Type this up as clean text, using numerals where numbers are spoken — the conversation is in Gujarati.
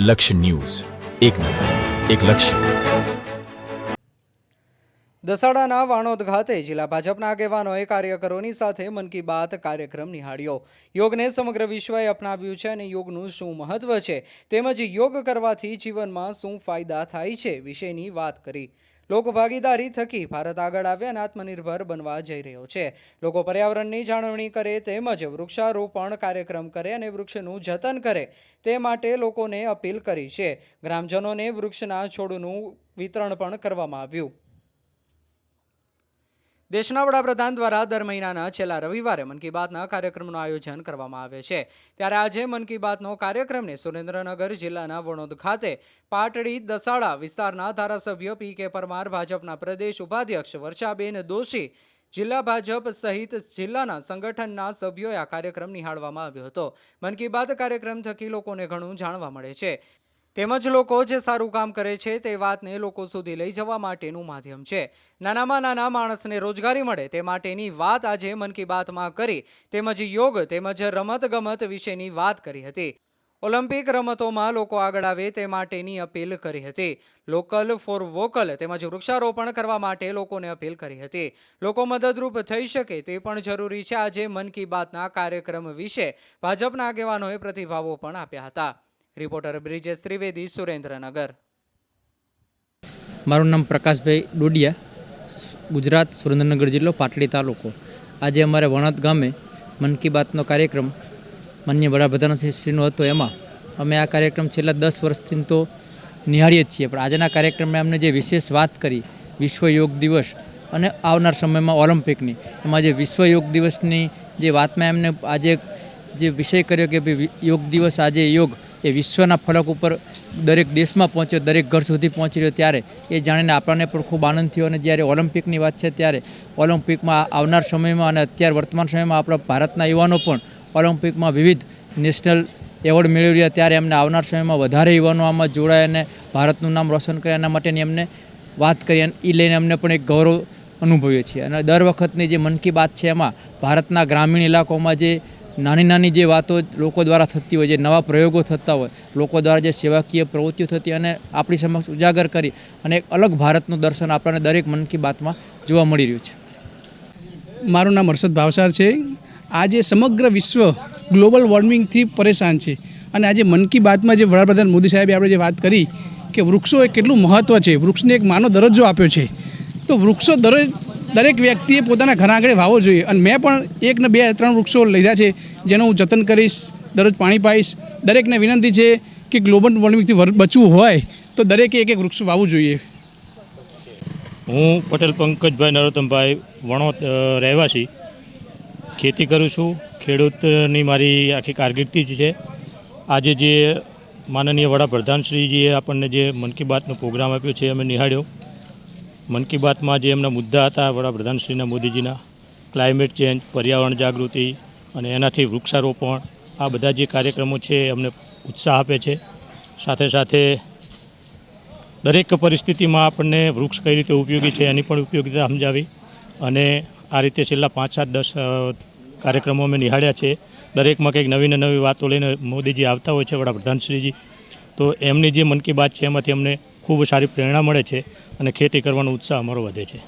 લક્ષ્ય ન્યૂઝ, એક નજર, એક લક્ષ્ય. દસાડાના વાણોદ ખાતે જિલ્લા ભાજપના આગેવાનોએ કાર્યકરોની સાથે મન કી બાત કાર્યક્રમ નિહાળ્યો. યોગને સમગ્ર વિશ્વએ અપનાવ્યું છે અને યોગનું શું મહત્વ છે તેમજ યોગ કરવાથી જીવનમાં શું ફાયદા થાય છે વિશેની વાત કરી. લોકભાગીદારી થકી ભારત આગળ આવે અને આત્મનિર્ભર બનવા જઈ રહ્યો છે. લોકો પર્યાવરણની જાળવણી કરે તેમજ વૃક્ષારોપણ કાર્યક્રમ કરે અને વૃક્ષનું જતન કરે તે માટે લોકોને અપીલ કરી છે. ગ્રામજનોને વૃક્ષના છોડનું વિતરણ પણ કરવામાં આવ્યું. દેશના વડાપ્રધાન દ્વારા દર મહિનાના છેલ્લા રવિવારે મન કી બાતના કાર્યક્રમનું આયોજન કરવામાં આવે છે. ત્યારે આજે મન કી બાતનો કાર્યક્રમને સુરેન્દ્રનગર જિલ્લાના વણોદ ખાતે પાટડી દસાડા વિસ્તારના ધારાસભ્ય પી.કે. પરમાર, ભાજપના પ્રદેશ ઉપાધ્યક્ષ વર્ષાબેન દોશી, જિલ્લા ભાજપ સહિત જિલ્લાના સંગઠનના સભ્યોએ આ કાર્યક્રમ નિહાળવામાં આવ્યો હતો. મન કી બાત કાર્યક્રમ થકી લોકોને ઘણું જાણવા મળે છે તેમજ લોકો જે સારું કામ કરે છે તે વાતને લોકો સુધી લઈ જવા માટેનું માધ્યમ છે. નાનામાં નાના માણસને રોજગારી મળે તે માટેની વાત આજે મન કી બાતમાં કરી તેમજ યોગ તેમજ રમતગમત વિશેની વાત કરી હતી. ઓલિમ્પિક રમતોમાં લોકો આગળ આવે તે માટેની અપીલ કરી હતી. લોકલ ફોર વોકલ તેમજ વૃક્ષારોપણ કરવા માટે લોકોને અપીલ કરી હતી. લોકો મદદરૂપ થઈ શકે તે પણ જરૂરી છે. આજે મન કી બાતના કાર્યક્રમ વિશે ભાજપના આગેવાનોએ પ્રતિભાવો પણ આપ્યા હતા. રિપોર્ટર બ્રિજેશ ત્રિવેદી, સુરેન્દ્રનગર. મારું નામ પ્રકાશભાઈ ડોડિયા, ગુજરાત, સુરેન્દ્રનગર જિલ્લો, પાટડી તાલુકો. આજે અમારે વણોદ ગામે મન કી બાતનો કાર્યક્રમ માનનીય વડાપ્રધાનશ્રીનો હતો. એમાં અમે આ કાર્યક્રમ છેલ્લા 10 વર્ષથી તો નિહાળીએ જ છીએ, પણ આજના કાર્યક્રમમાં અમને જે વિશેષ વાત કરી વિશ્વ યોગ દિવસ અને આવનાર સમયમાં ઓલિમ્પિકની, એમાં જે વિશ્વ યોગ દિવસની જે વાતમાં એમને આજે જે વિષય કર્યો કે ભાઈ યોગ દિવસ, આજે યોગ એ વિશ્વના ફલક ઉપર દરેક દેશમાં પહોંચ્યો, દરેક ઘર સુધી પહોંચી રહ્યો, ત્યારે એ જાણીને આપણને પણ ખૂબ આનંદ થયો. અને જ્યારે ઓલિમ્પિકની વાત છે ત્યારે ઓલિમ્પિકમાં આવનાર સમયમાં અને અત્યારે વર્તમાન સમયમાં આપણા ભારતના યુવાનો પણ ઓલિમ્પિકમાં વિવિધ નેશનલ એવોર્ડ મેળવી રહ્યા, ત્યારે એમને આવનાર સમયમાં વધારે યુવાનો આમાં જોડાય અને ભારતનું નામ રોશન કરે એના માટેની એમને વાત કરી અને એ લઈને અમને પણ એક ગૌરવ અનુભવીએ છીએ. અને દર વખતની જે મન કી બાત છે એમાં ભારતના ગ્રામીણ ઇલાકોમાં જે નાની નાની જે વાતો લોકો દ્વારા થતી હોય, જે નવા પ્રયોગો થતા હોય, લોકો દ્વારા જે સેવાકીય પ્રવૃત્તિઓ થતી અને આપણી સમક્ષ ઉજાગર કરી અને એક અલગ ભારતનું દર્શન આપણને દરેક મન કી બાતમાં જોવા મળી રહ્યું છે. મારું નામ હર્ષદ ભાવસાર છે. આજે સમગ્ર વિશ્વ ગ્લોબલ વોર્મિંગથી પરેશાન છે અને આજે મન કી બાતમાં જે વડાપ્રધાન મોદી સાહેબે આપણે જે વાત કરી કે વૃક્ષો એ કેટલું મહત્ત્વ છે, વૃક્ષને એક માનવ દરજ્જો આપ્યો છે, તો વૃક્ષો દરેક વ્યક્તિએ પોતાના ઘર આંગણે વાવવો જોઈએ. અને મેં પણ 1 ને 2 3 વૃક્ષો લીધા છે જેનું હું જતન કરીશ, દરરોજ પાણી પાઈશ. દરેકને વિનંતી છે કે ગ્લોબલ વોર્મિંગથી બચવું હોય તો દરેકે એક વૃક્ષ વાવવું જોઈએ. હું પટેલ પંકજભાઈ નરોત્તમભાઈ, વણોદ રહેવાસી, ખેતી કરું છું. ખેડૂતની મારી આખી કારકિર્દી જ છે. આજે જે માનનીય વડાપ્રધાનશ્રીજીએ આપણને જે મન કી બાતનો પ્રોગ્રામ આપ્યો છે અમે નિહાળ્યો. મન કી બાતમાં જે એમના મુદ્દા હતા વડાપ્રધાનશ્રીના, મોદીજીના, ક્લાઇમેટ ચેન્જ, પર્યાવરણ જાગૃતિ અને એનાથી વૃક્ષારોપણ, આ બધા જે કાર્યક્રમો છે અમને ઉત્સાહ આપે છે. સાથે સાથે દરેક પરિસ્થિતિમાં આપણને વૃક્ષ કઈ રીતે ઉપયોગી છે એની પણ ઉપયોગિતા સમજાવી અને આ રીતે છેલ્લા 5 7 10 કાર્યક્રમો અમે નિહાળ્યા છે. દરેકમાં કંઈક નવી ને નવી વાતો લઈને મોદીજી આવતા હોય છે, વડાપ્રધાનશ્રીજી. તો એમની જે મન કી બાત છે એમાંથી અમને ખૂબ સારી પ્રેરણા મળે છે અને ખેતી કરવાનો ઉત્સાહ અમારો વધે છે.